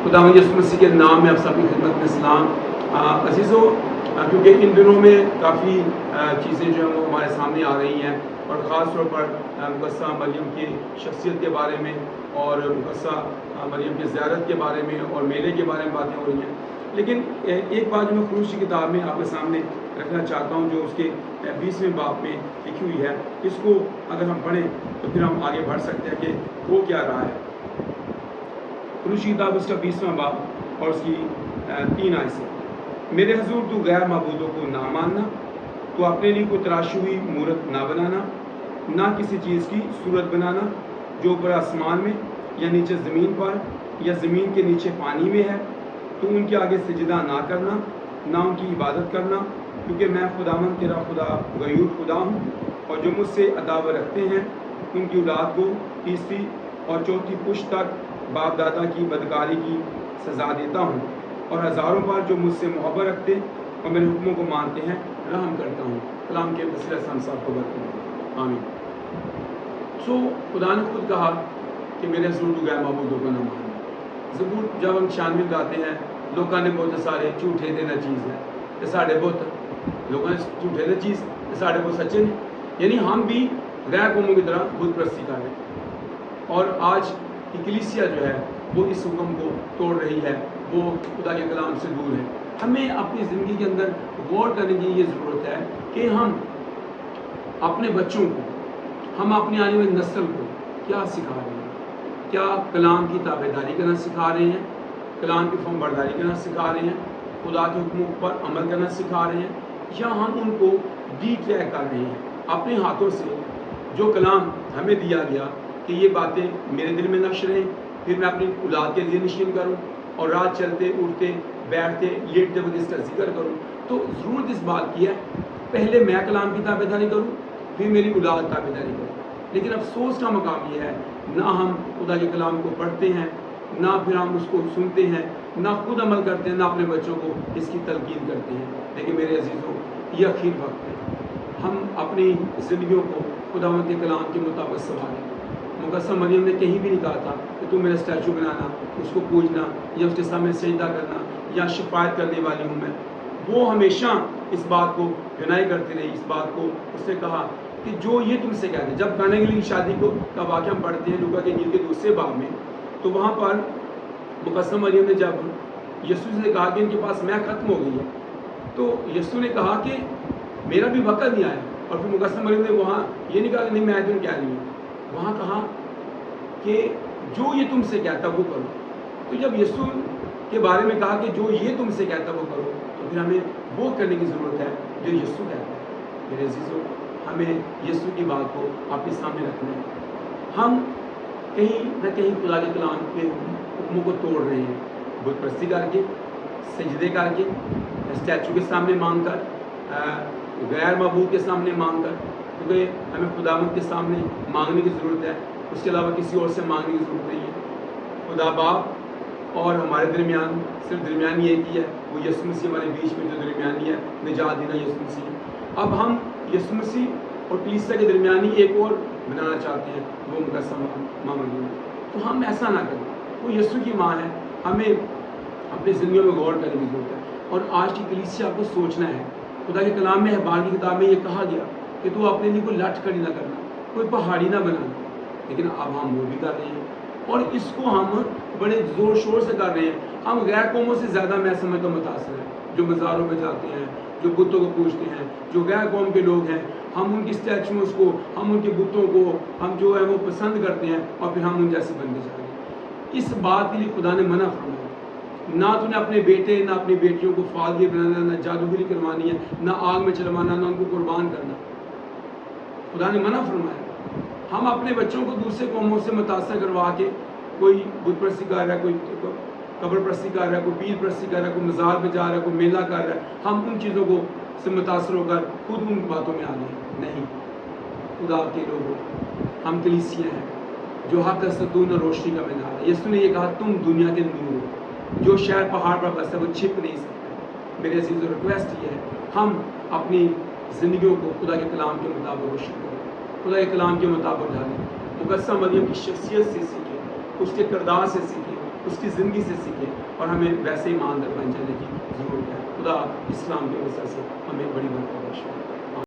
خداوند یسوع مسیح کے نام میں آپ سب کی خدمت میں سلام۔ عزیزو، کیونکہ ان دنوں میں کافی چیزیں جو ہیں وہ ہمارے سامنے آ رہی ہیں، اور خاص طور پر مقدسہ مریم کی شخصیت کے بارے میں اور مقدسہ مریم کی زیارت کے بارے میں اور میلے کے بارے میں باتیں ہو رہی ہیں۔ لیکن ایک بات جو میں خروج کی کتاب میں آپ کے سامنے رکھنا چاہتا ہوں، جو اس کے 20ویں باب میں لکھی ہوئی ہے، اس کو اگر ہم پڑھیں تو پھر ہم آگے بڑھ سکتے ہیں کہ وہ کیا رہا ہے۔ خروج کی کتاب اس کا 20واں باب اور اس کی 3 آیت سے: میرے حضور تو غیر معبودوں کو نہ ماننا، تو اپنے لیے کوئی تراشی ہوئی مورت نہ بنانا، نہ کسی چیز کی صورت بنانا جو اوپر آسمان میں یا نیچے زمین پر یا زمین کے نیچے پانی میں ہے، تو ان کے آگے سجدہ نہ کرنا، نہ ان کی عبادت کرنا، کیونکہ میں خداوند تیرا خدا غیور خدا ہوں، اور جو مجھ سے عداوت رکھتے ہیں ان کی اولاد کو تیسری اور چوتھی پشت تک باپ دادا کی بدکاری کی سزا دیتا ہوں، اور ہزاروں پر جو مجھ سے محبت رکھتے اور میرے حکموں کو مانتے ہیں رحم کرتا ہوں۔ کلام کے وسیلہ سے ہم سب کو برکت آمین۔ خدا نے خود کہا کہ میرے حضور تو غیر معبودوں کو نہ ماننا۔ زبور جب ہم 96 گاتے ہیں، لوگوں نے بہت سارے جھوٹے دینا چیز ہے کہ ساڑھے بہت لوگوں نے جھوٹے دے چیز ساڑھے بہت سچے نے، یعنی ہم بھی غیر قوموں کی طرح بت پرستی کر رہے ہیں، اور آج کی کلیسیا جو ہے وہ اس حکم کو توڑ رہی ہے، وہ خدا کے کلام سے دور ہے۔ ہمیں اپنی زندگی کے اندر غور کرنے کی یہ ضرورت ہے کہ ہم اپنے بچوں کو، ہم اپنی آنے والی نسل کو کیا سکھا رہے ہیں؟ کیا کلام کی تابع داری کرنا سکھا رہے ہیں، کلام کی فرم برداری کرنا سکھا رہے ہیں، خدا کے حکموں پر عمل کرنا سکھا رہے ہیں، یا ہم ان کو ڈی ٹریک کر رہے ہیں اپنے ہاتھوں سے جو کلام ہمیں دیا گیا کہ یہ باتیں میرے دل میں نقش رہیں، پھر میں اپنی اولاد کے ذہن نشین کروں اور رات چلتے اٹھتے بیٹھتے لیٹتے وقت اس کا ذکر کروں۔ تو ضرورت اس بات کی ہے پہلے میں کلام کی تابع داری کروں، پھر میری اولاد تابع داری کروں۔ لیکن افسوس کا مقام یہ ہے، نہ ہم خدا کے کلام کو پڑھتے ہیں، نہ پھر ہم اس کو سنتے ہیں، نہ خود عمل کرتے ہیں، نہ اپنے بچوں کو اس کی تلقین کرتے ہیں۔ لیکن میرے عزیزوں، یہ اخیر وقت ہے، ہم اپنی زندگیوں کو خداوند کے کلام کے مطابق سنبھالیں۔ مقدسہ مریم نے کہیں بھی نہیں کہا تھا کہ تم میرا اسٹیچو بنانا، اس کو پوجنا یا اس کے سامنے سجدہ کرنا یا شفاعت کرنے والی ہوں میں۔ وہ ہمیشہ اس بات کو ڈینائی کرتی رہی، اس بات کو اس نے کہا کہ جو یہ تم سے کہتے ہیں۔ جب کانے کے لیے شادی کو کا واقعہ ہم پڑھتے ہیں لوکا کے انجیل کے 2 باب میں، تو وہاں پر مقدسہ مریم نے جب یسوع سے کہا کہ ان کے پاس میں ختم ہو گئی ہے، تو یسوع نے کہا کہ میرا بھی وقت نہیں آیا، اور پھر مقدسہ مریم نے وہاں یہ نہیں کہا کہ نہیں میں تم کہہ رہی ہوں، وہاں کہا کہ جو یہ تم سے کہتا وہ کرو۔ تو جب یسوع کے بارے میں کہا کہ جو یہ تم سے کہتا وہ کرو، تو پھر ہمیں وہ کرنے کی ضرورت ہے جو یسوع کہتا ہے۔ میرے عزیزوں، ہمیں یسوع کی بات کو آپ کے سامنے رکھنا ہے۔ ہم کہیں نہ کہیں خدا کے کلام کے حکموں کو توڑ رہے ہیں، بت پرستی کر کے، سجدے کر کے، اسٹیچو کے سامنے مانگ کر، غیر معبود کے سامنے مانگ کر، کیونکہ ہمیں خداوند کے سامنے مانگنے کی ضرورت ہے، اس کے علاوہ کسی اور سے مانگنے کی ضرورت نہیں ہے۔ خدا باپ اور ہمارے درمیان صرف درمیانی ایک ہی ہے، وہ یسوع مسیح ہمارے بیچ میں جو درمیانی ہے، نجات دینا یسوع مسیح۔ اب ہم یسوع مسیح اور کلیسیا کے درمیانی ایک اور بنانا چاہتے ہیں، وہ مقدسہ ماں مریم ہے۔ تو ہم ایسا نہ کریں، وہ یسوع کی ماں ہے، ہمیں اپنی زندگیوں میں غور کرنے کی ضرورت ہے۔ اور آج کی کلیسیا کو سوچنا ہے، خدا کے کلام میں احبار کی کتاب میں یہ کہا گیا کہ تو اپنے لیے کوئی لٹ کھڑی نہ کرنا، کوئی پہاڑی نہ بنانا، لیکن اب ہم وہ بھی کر رہے ہیں، اور اس کو ہم بڑے زور شور سے کر رہے ہیں۔ ہم غیر قوموں سے زیادہ میں سمجھتا ہوں متاثر ہیں، جو مزاروں میں جاتے ہیں، جو بتوں کو پوجتے ہیں، جو غیر قوم کے لوگ ہیں، ہم ان کی اسٹیچوز کو، ہم ان کے بتوں کو ہم جو ہے وہ پسند کرتے ہیں، اور پھر ہم ان جیسے بنتے جا رہے ہیں۔ اس بات کے لیے خدا نے منع فرمایا، نہ تو نے اپنے بیٹے نہ اپنی بیٹیوں کو فالگیر بنانا، نہ جادوگری کروانی ہے، نہ آگ میں چلوانا، نہ ان کو قربان کرنا۔ خدا نے منع فرمایا۔ ہم اپنے بچوں کو دوسرے قوموں سے متاثر کروا کے، کوئی بت پرستی کر رہا ہے، کوئی قبر پرستی کر رہا ہے، کوئی پیر پرستی کر رہا ہے، کوئی مزار پہ جا رہا ہے، کوئی میلہ کر رہا ہے، ہم ان چیزوں کو سے متاثر ہو کر خود ان باتوں میں آ گئے۔ نہیں، خدا کے لوگوں، ہم کلیسیا ہیں جو حق ستون اور روشنی کا مینار ہے۔ یسوع نے یہ کہا تم دنیا کے نور ہو، جو شہر پہاڑ پر بستا ہے وہ چھپ نہیں سکتا۔ میرے عزیز و ریکویسٹ یہ ہے، ہم اپنی زندگیوں کو خدا کے کلام کے مطابق روشن کریں، خدا کے کلام کے مطابق ڈالیں، مقدسہ مریم کی شخصیت سے سیکھیں، اس کے کردار سے سیکھیں، اس کی زندگی سے سیکھیں اور ہمیں ویسے ایماندار بن جانے کی ضرورت ہے. خدا اسلام کے وجہ سے ہمیں بڑی برکت بخشے.